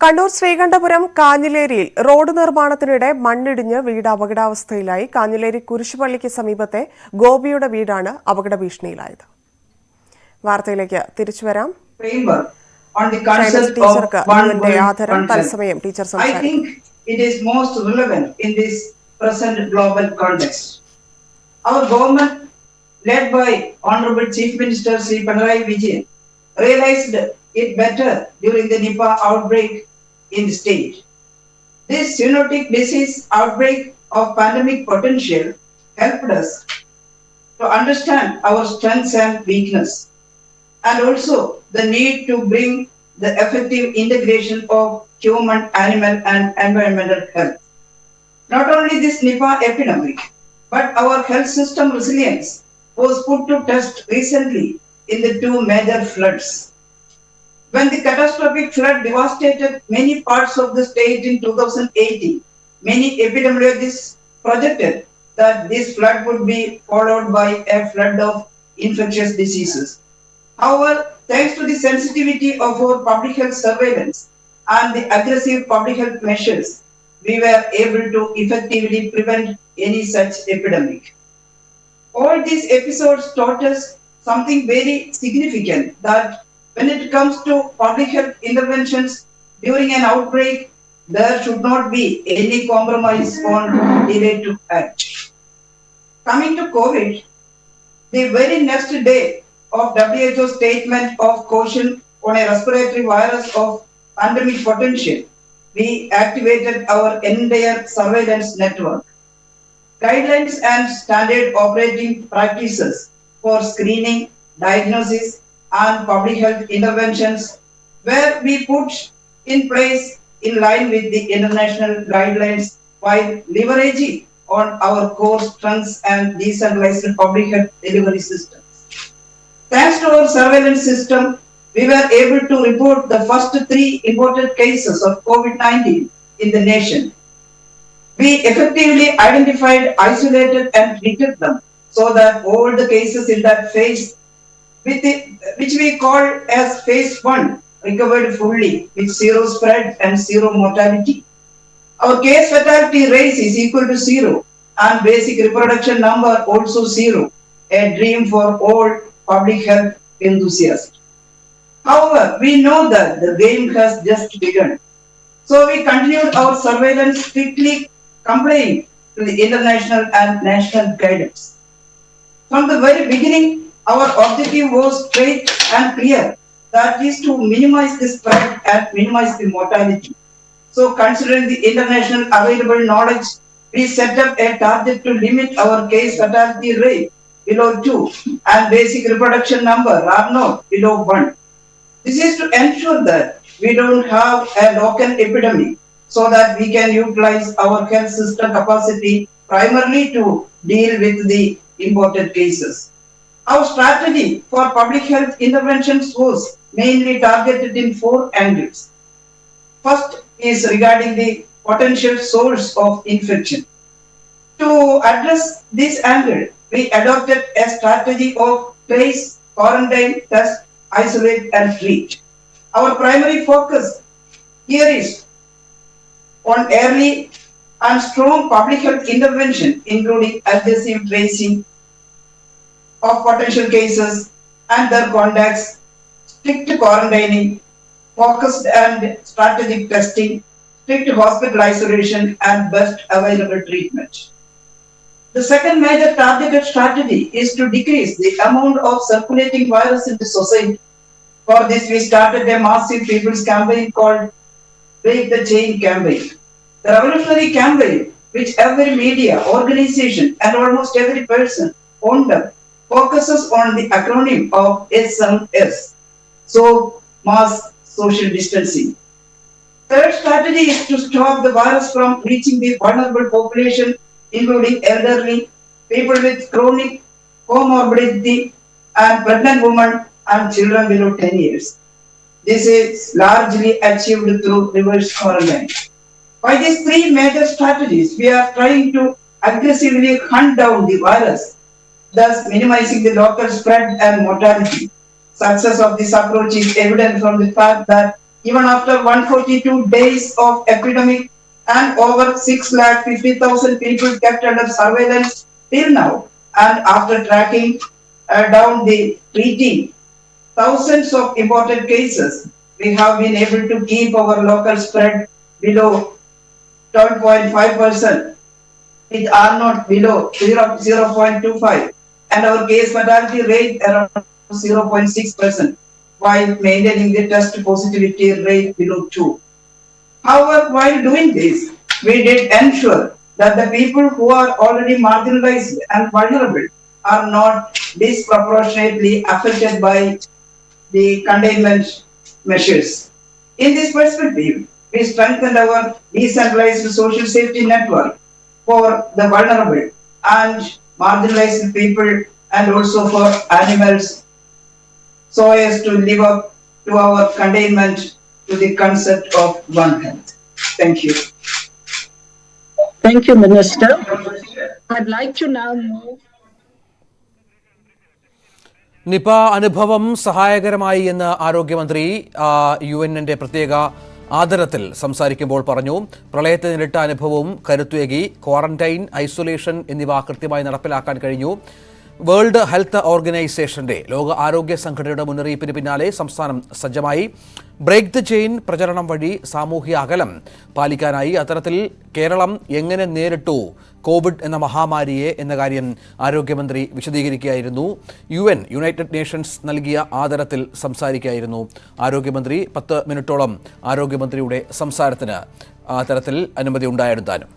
Kannur Sreekandapuram കാഞ്ഞിലേരിയിൽ road നിർമ്മാണത്തിനിടെ മണ്ണിടിഞ്ഞ് വീട് അപകടാവസ്ഥയിലായി. കാഞ്ഞിലേരി കുരിശുപള്ളിക്ക് സമീപത്തെ ഗോപിയുടെ വീടാണ് അപകട ഭീഷണിയിലായത്. വാർത്തയിലേക്ക് തിരിച്ചുവരാം. ടീച്ചർക്ക് ആദരം. തത്സമയം ടീച്ചർ സംസാരിക്കും. Our government, led by Honorable Chief Minister Sri Pinarayi Vijayan, realized it better during the Nipah outbreak in the state. This zoonotic disease outbreak of pandemic potential helped us to understand our strengths and weakness, and also the need to bring the effective integration of human, animal, and environmental health. Not only this Nipah epidemic, but our health system resilience was put to test recently in the two major floods. When the catastrophic flood devastated many parts of the state in 2018, many epidemiologists projected that this flood would be followed by a flood of infectious diseases. However, thanks to the sensitivity of our public health surveillance and the aggressive public health measures, we were able to effectively prevent any such epidemic. All these episodes taught us something very significant, that when it comes to public health interventions during an outbreak, there should not be any compromise on delay to act. Coming to COVID, the very next day of WHO statement of caution on a respiratory virus of pandemic potential, we activated our entire surveillance network. Guidelines and standard operating practices for screening, diagnosis, and public health interventions were we put in place in line with the international guidelines while leveraging on our core strengths and decentralized public health delivery systems. Thanks to our surveillance system, we were able to report the first 3 imported cases of COVID-19 in the nation. We effectively identified, isolated, and treated them so that all the cases in that phase, which we call as phase 1, recovered fully with zero spread and zero mortality. Our case fatality rate is equal to 0 and basic reproduction number also 0, a dream for all public health enthusiasts. However, we know that the game has just begun. So we continued our surveillance, strictly complying to the international and national guidance. From the very beginning, our objective was straight and clear, that is to minimize the spread and minimize the mortality. So considering the international available knowledge, we set up a target to limit our case fatality rate below 2 and basic reproduction number R0 below 1. This is to ensure that we don't have a local epidemic, so that we can utilize our health system capacity primarily to deal with the imported cases. Our strategy for public health interventions was mainly targeted in 4 angles. First is regarding the potential source of infection. To address this angle, we adopted a strategy of trace, quarantine, test, isolate, and treat. Our primary focus here is on early and strong public health intervention, including aggressive tracing of potential cases and their contacts, strict quarantining, focused and strategic testing, strict hospital isolation, and best available treatment. The second major targeted strategy is to decrease the amount of circulating virus in the society. For this, we started a massive people's campaign called Break the Chain campaign. The revolutionary campaign, which every media, organization, and almost every person owned up, focuses on the acronym of SMS, so mass social distancing. Third strategy is to stop the virus from reaching the vulnerable population, including elderly, people with chronic comorbidity, and pregnant women and children below 10 years. This is largely achieved through reverse quarantine. By these 3 major strategies, we are trying to aggressively hunt down the virus, thus minimizing the local spread and mortality. Success of this approach is evident from the fact that even after 142 days of epidemic and over 650,000 people kept under surveillance till now, and after tracking down the treating thousands of imported cases, we have been able to keep our local spread below 12.5%. It are not below 0.25, and our case fatality rate around 0.6%, while maintaining the test positivity rate below 2. However, while doing this, we did ensure that the people who are already marginalized and vulnerable are not disproportionately affected by the containment measures. In this perspective, we strengthened our decentralized social safety network for the vulnerable and marginalized people and also for animals, so as to live up to our containment to the concept of One Health. Thank you. Thank you, Minister. I'd like to now move. Nipah അനുഭവം സഹായകരമായി എന്ന് ആരോഗ്യമന്ത്രി UN-ന്റെ പ്രത്യേക ആദരത്തിൽ സംസാരിക്കുമ്പോൾ പറഞ്ഞു. പ്രളയത്തെ നേരിട്ട അനുഭവവും കരുത്തേകി quarantine, isolation എന്നിവ കൃത്യമായി നടപ്പിലാക്കാൻ കഴിഞ്ഞു. വേൾഡ് ഹെൽത്ത് ഓർഗനൈസേഷന്റെ ലോക ആരോഗ്യ സംഘടനയുടെ മുന്നറിയിപ്പിന് പിന്നാലെ സംസ്ഥാനം സജ്ജമായി. ബ്രേക്ക് ദ ചെയിൻ പ്രചരണം വഴി സാമൂഹ്യ അകലം പാലിക്കാനായി. അത്തരത്തിൽ കേരളം എങ്ങനെ നേരിട്ടു കോവിഡ് എന്ന മഹാമാരിയെ എന്ന കാര്യം ആരോഗ്യമന്ത്രി വിശദീകരിക്കുകയായിരുന്നു. യുണൈറ്റഡ് നേഷൻസ് നൽകിയ ആദരത്തിൽ സംസാരിക്കുകയായിരുന്നു ആരോഗ്യമന്ത്രി. 10 മിനിറ്റോളം ആരോഗ്യമന്ത്രിയുടെ സംസാരത്തിന് അത്തരത്തിൽ അനുമതി ഉണ്ടായിരുന്നാലും